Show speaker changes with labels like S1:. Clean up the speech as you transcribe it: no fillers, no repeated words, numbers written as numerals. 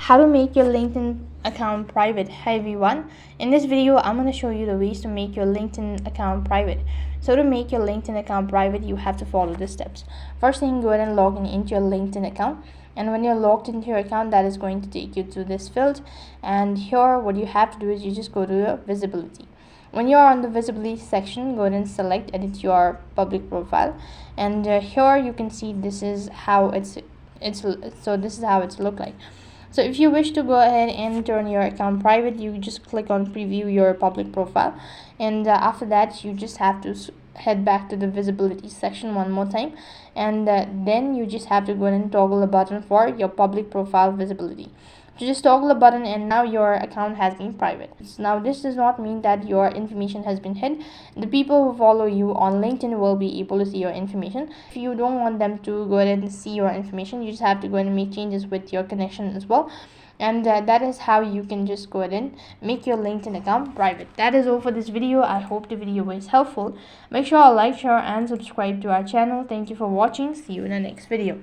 S1: How to make your LinkedIn account private. Hi everyone, in this video I'm going to show you the ways to make your LinkedIn account private. So to make your LinkedIn account private, you have to follow the steps. First thing, go ahead and log in into your LinkedIn account, and when you're logged into your account, that is going to take you to this field, and here what you have to do is you just go to your visibility. When you're on the visibility section, go ahead and select edit your public profile, and here you can see this is how it's look like. So if you wish to go ahead and turn your account private, you just click on preview your public profile, and after that you just have to head back to the visibility section one more time, and then you just have to go ahead and toggle a button for your public profile visibility. So just toggle a button, and now your account has been private. Now this does not mean that your information has been hid. The people who follow you on LinkedIn will be able to see your information. If you don't want them to go ahead and see your information, you just have to go ahead and make changes with your connection as well, and that is how you can just go ahead and make your LinkedIn account private. That is all for this video. I hope the video was helpful. Make sure to like, share and subscribe to our channel. Thank you for watching. See you in the next video.